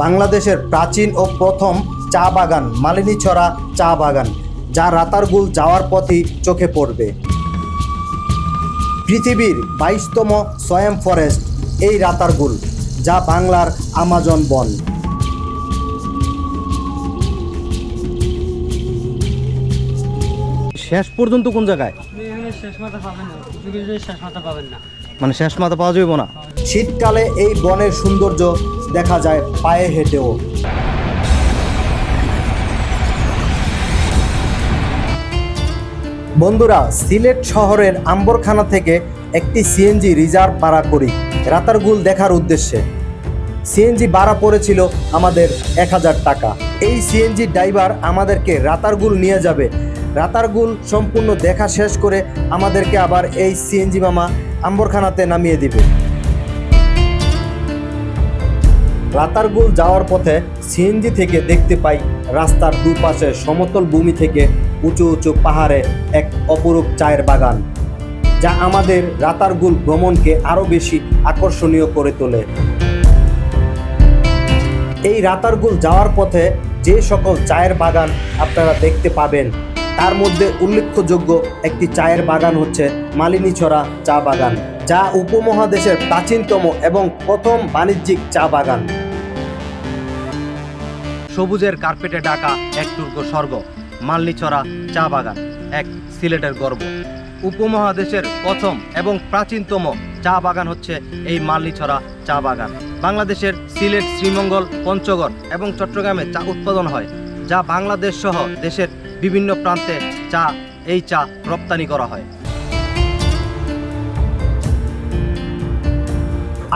বাংলাদেশের প্রাচীন ও প্রথম চা বাগান মালিনীছড়া চা বাগান, যা রাতারগুল যাওয়ার পথেই চোখে পড়বে। পৃথিবীর 22তম সোয়াম ফরেস্ট এই রাতারগুল, যা বাংলার আমাজন বন। শেষ পর্যন্ত কোন জায়গায়? শেষ মাথা পাবেন না, শেষ মাথা পাবেন না, মানে শেষ মাথা পাওয়া যাবে না। শীতকালে এই বনের সৌন্দর্য দেখা যায় পায়ে হেঁটেও। বন্ধুরা, সিলেট শহরের আম্বরখানা থেকে একটি সিএনজি রিজার্ভ ভাড়া করি রাতারগুল দেখার উদ্দেশ্যে। সিএনজি ভাড়া পড়েছিল আমাদের 1000 টাকা। এই সিএনজি ড্রাইভার আমাদেরকে রাতারগুল নিয়ে যাবে। রাতারগুল সম্পূর্ণ দেখা শেষ করে আমাদেরকে আবার এই সিএনজি মামা আম্বরখানাতে নামিয়ে দিবে। রাতারগুল যাওয়ার পথে সিএনজি থেকে দেখতে পাই রাস্তার দুপাশে সমতল ভূমি থেকে উঁচু উঁচু পাহাড়ে এক অপরূপ চায়ের বাগান, যা আমাদের রাতারগুল ভ্রমণকে আরও বেশি আকর্ষণীয় করে তোলে। এই রাতারগুল যাওয়ার পথে যে সকল চায়ের বাগান আপনারা দেখতে পাবেন, তার মধ্যে উল্লেখযোগ্য একটি চায়ের বাগান হচ্ছে মালিনীছড়া চা বাগান, যা উপমহাদেশের প্রাচীনতম এবং প্রথম বাণিজ্যিক চা বাগান। সবুজের কার্পেটে ঢাকা এক দুর্গ স্বর্গ, মালিনীছড়া চা বাগান এক সিলেটের গর্ব। উপমহাদেশের প্রথম এবং প্রাচীনতম চা বাগান হচ্ছে এই মালিনীছড়া চা বাগান। বাংলাদেশের সিলেট, শ্রীমঙ্গল, পঞ্চগড় এবং চট্টগ্রামে চা উৎপাদন হয়, যা বাংলাদেশ সহ দেশের বিভিন্ন প্রান্তে এই চা রপ্তানি করা হয়।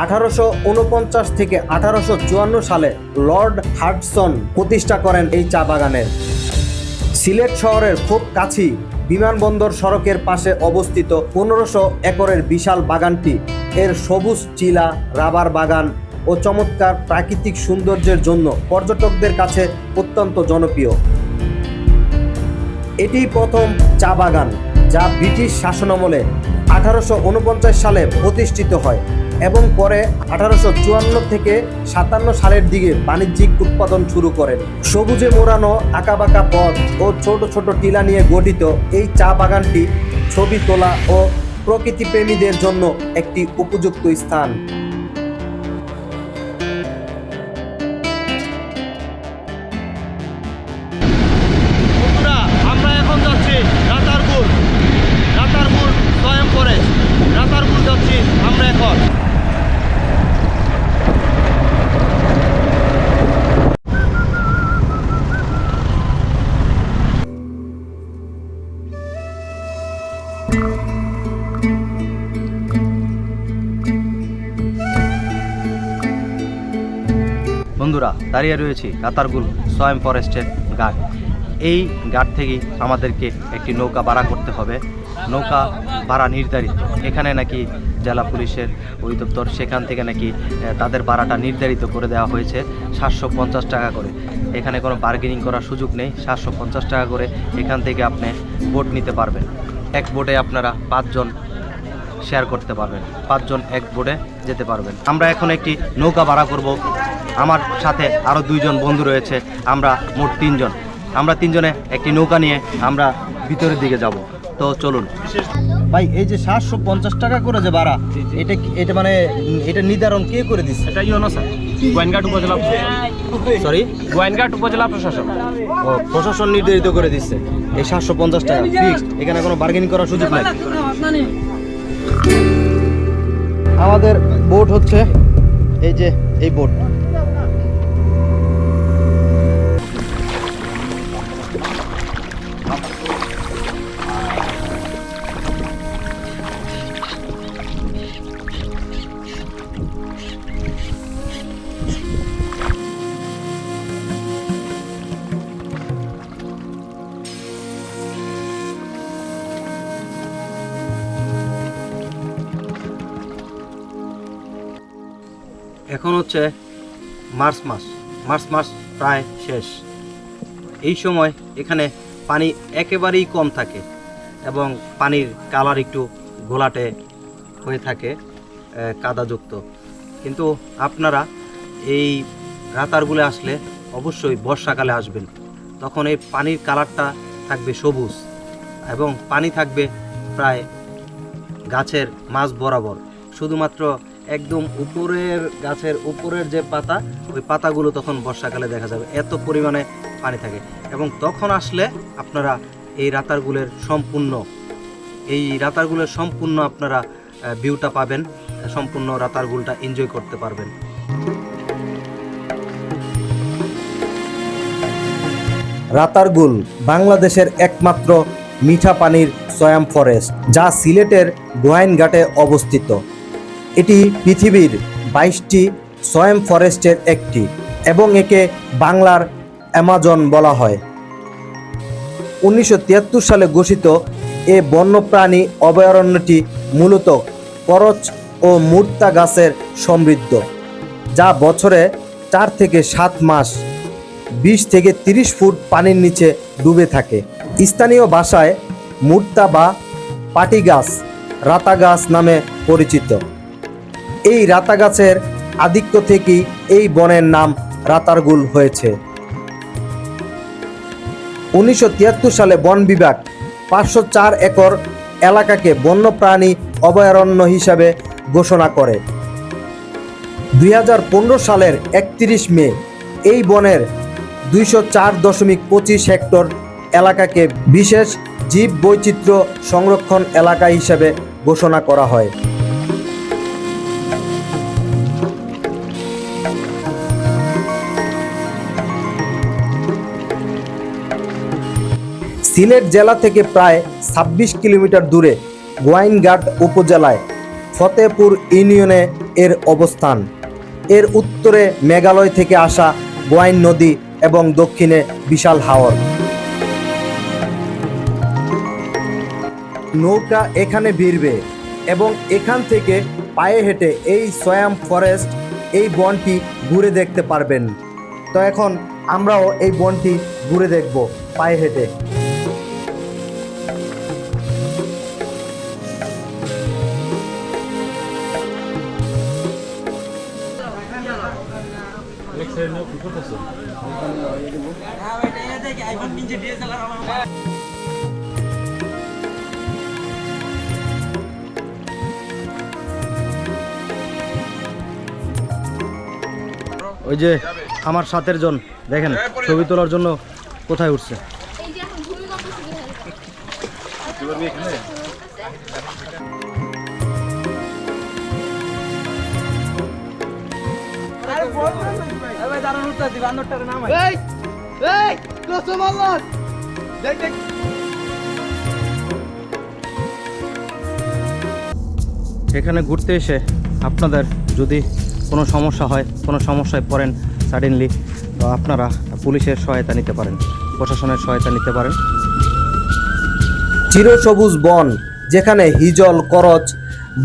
1849 থেকে 1854 সালে লর্ড হাডসন প্রতিষ্ঠা করেন এই চা বাগানের। সিলেট শহরের খুব কাছেই বিমানবন্দর সড়কের পাশে অবস্থিত 1500 একরের বিশাল বাগানটি এর সবুজ চিলা, রাবার বাগান ও চমৎকার প্রাকৃতিক সৌন্দর্যের জন্য পর্যটকদের কাছে অত্যন্ত জনপ্রিয়। এটি প্রথম চা বাগান, যা ব্রিটিশ শাসনামলে 1849 সালে প্রতিষ্ঠিত হয় এবং পরে 1854 থেকে 57 সালের দিকে বাণিজ্যিক উৎপাদন শুরু করেন। সবুজে মোড়ানো আঁকাবাঁকা পথ ও ছোট ছোট টিলা নিয়ে গঠিত এই চা বাগানটি ছবি তোলা ও প্রকৃতিপ্রেমীদের জন্য একটি উপযুক্ত স্থান। আমরা এখন যাচ্ছি রাতারগুল সোয়াম ফরেস্ট। রাতারগুল যাচ্ছি আমরা এখন। বন্ধুরা, দাঁড়িয়ে রয়েছি রাতারগুল সোয়াম ফরেস্টের ঘাট। এই ঘাট থেকেই আমাদেরকে একটি নৌকা ভাড়া করতে হবে। নৌকা ভাড়া নির্ধারিত, এখানে নাকি জেলা পুলিশের অধিদপ্তর, সেখান থেকে নাকি তাদের ভাড়াটা নির্ধারিত করে দেওয়া হয়েছে 750 টাকা করে। এখানে কোনো বার্গেনিং করার সুযোগ নেই। 750 টাকা করে এখান থেকে আপনি বোট নিতে পারবেন। এক বোটে আপনারা 5 জন শেয়ার করতে পারবেন, 5 জন এক বোটে যেতে পারবেন। আমরা এখন একটি নৌকা ভাড়া করব। আমার সাথে আরও 2 জন বন্ধু রয়েছে, আমরা মোট 3 জন। আমরা 3 জনে একটি নৌকা নিয়ে আমরা ভিতরের দিকে যাব। তো চলুন ভাই। এই যে 750 টাকা করে যে ভাড়া, এটা মানে এটা নির্ধারণ কে করে দিচ্ছে? এটা ইউনো স্যার, গোয়েনঘাট উপজেলা সরি গোয়েনঘাট উপজেলা প্রশাসন। ও, প্রশাসন নির্ধারিত করে দিচ্ছে এই 750 টাকা ফিক্সড। এখানে কোনো বার্গেনিং করার সুযোগ নাই। আমাদের বোট হচ্ছে এই যে এই বোট। এখন হচ্ছে মার্চ মাস প্রায় শেষ। এই সময় এখানে পানি একেবারেই কম থাকে এবং পানির কালার একটু ঘোলাটে হয়ে থাকে, কাদাযুক্ত। কিন্তু আপনারা এই রাতারগুলে আসলে অবশ্যই বর্ষাকালে আসবেন। তখন এই পানির কালারটা থাকবে সবুজ এবং পানি থাকবে প্রায় গাছের মাঝ বরাবর। শুধুমাত্র একদম উপরের গাছের উপরের যে পাতা, ওই পাতাগুলো তখন বর্ষাকালে দেখা যাবে, এত পরিমাণে পানি থাকে। এবং তখন আসলে আপনারা এই রাতারগুলের সম্পূর্ণ আপনারা ভিউটা পাবেন, সম্পূর্ণ রাতারগুলটা এনজয় করতে পারবেন। রাতারগুল বাংলাদেশের একমাত্র মিঠা পানির সয়াম ফরেস্ট, যা সিলেটের গোয়াইনঘাটে অবস্থিত। এটি পৃথিবীর 22টি সয়াম ফরেস্টের একটি এবং একে বাংলার অ্যামাজন বলা হয়। 1973 সালে ঘোষিত এ বন্যপ্রাণী অভয়ারণ্যটি মূলত করচ ও মূর্তা গাছের সমৃদ্ধ, যা বছরে 4 থেকে 7 মাস 20 থেকে 30 ফুট পানির নিচে ডুবে থাকে। স্থানীয় ভাষায় মূর্তা বা পাটি গাছ রাতা গাছ নামে পরিচিত। এই রাতা গাছের আধিক্য থেকেই এই বনের নাম রাতারগুল হয়েছে। 1973 সালে বন বিভাগ 504 একর এলাকাকে বন্যপ্রাণী অভয়ারণ্য হিসাবে ঘোষণা করে। 2015 সালের 31 মে এই বনের 204.25 হেক্টর এলাকাকে বিশেষ জীব বৈচিত্র্য সংরক্ষণ এলাকা হিসাবে ঘোষণা করা হয়। সিলেট জেলা থেকে প্রায় 26 কিলোমিটার দূরে গোয়াইনঘাট উপজেলায় ফতেপুর ইউনিয়নে এর অবস্থান। এর উত্তরে মেঘালয় থেকে আসা গোয়াইন নদী এবং দক্ষিণে বিশাল হাওর। নৌকা এখানে ভিড়বে এবং এখান থেকে পায়ে হেঁটে এই সয়াম ফরেস্ট, এই বনটি ঘুরে দেখতে পারবেন। তো এখন আমরাও এই বনটি ঘুরে দেখব পায়ে হেঁটে। ওই যে আমার সাথের জন দেখেন ছবি তোলার জন্য কোথায় উঠছে। এই যে এখন ভূমিকম্প শুরু হয়েছে। এখানে ঘুরতে এসে আপনাদের যদি কোনো সমস্যা হয়, কোনো সমস্যায় পড়েন সাডেনলি, তো আপনারা পুলিশের সহায়তা নিতে পারেন, প্রশাসনের সহায়তা নিতে পারেন। চিরসবুজ বন, যেখানে হিজল, করচ,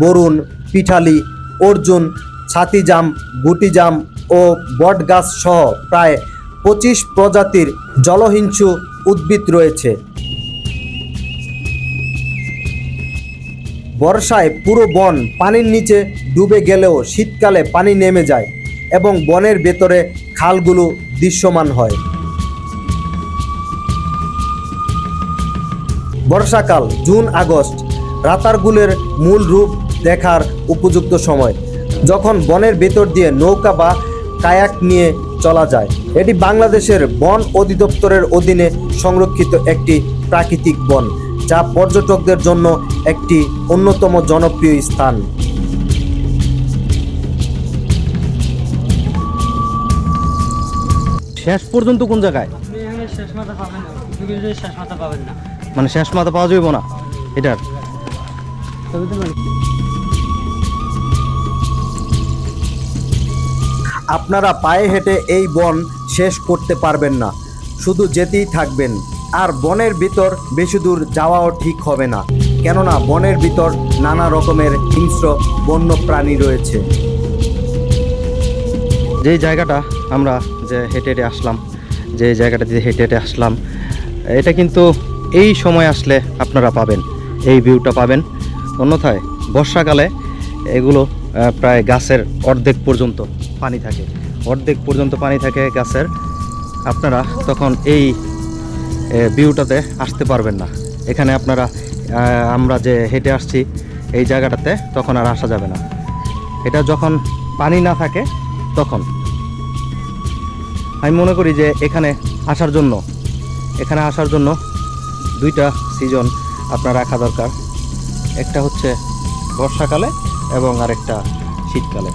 বরুণ, পিঠালি, অর্জুন, ছাতিজাম, গুটিজাম ও বটগাছ সহ প্রায় 25 প্রজাতির জলহিংসু উদ্ভিদ রয়েছে। বর্ষায় পুরো বন পানির নিচে ডুবে গেলেও শীতকালে পানি নেমে যায় এবং বনের ভেতরে খালগুলো দৃশ্যমান হয়। বর্ষাকাল জুন আগস্ট রাতারগুলের মূল রূপ দেখার উপযুক্ত সময়, যখন বনের ভেতর দিয়ে নৌকা বা কায়াক নিয়ে চলা যায়। এটি বাংলাদেশের বন অধিদপ্তরের অধীনে সংরক্ষিত একটি প্রাকৃতিক বন, যা পর্যটকদের জন্য একটি অন্যতম জনপ্রিয় স্থান। শেষ পর্যন্ত কোন জায়গায়? আপনি এখানে শেষ মাথা পাবেন না, যুগে যুগে শেষ মাথা পাবেন না। মানে শেষ মাথা পাওয়া যাবে না এটার? ছবি তো আপনারা পায়ে হেঁটে এই বন শেষ করতে পারবেন না, শুধু যেতেই থাকবেন। আর বনের ভিতর বেশি দূর যাওয়াও ঠিক হবে না, কেননা বনের ভিতর নানা রকমের হিংস্র বন্য প্রাণী রয়েছে। যেই জায়গাটা আমরা যে হেঁটে হেঁটে আসলাম, যে জায়গাটা দিয়ে হেঁটে হেঁটে আসলাম, এটা কিন্তু এই সময় আসলে আপনারা পাবেন, এই ভিউটা পাবেন। অন্যথায় বর্ষাকালে এগুলো প্রায় গাছের অর্ধেক পর্যন্ত পানি থাকে। অর্ধেক পর্যন্ত পানি থাকে গাছের, আপনারা তখন এই ভিউটাতে আসতে পারবেন না। এখানে আপনারা আমরা যে হেঁটে আসছি এই জায়গাটাতে তখন আর আসা যাবে না। এটা যখন পানি না থাকে তখন আমি মনে করি যে এখানে আসার জন্য দুইটা সিজন আপনার রাখা দরকার। একটা হচ্ছে বর্ষাকালে এবং আরেকটা শীতকালে।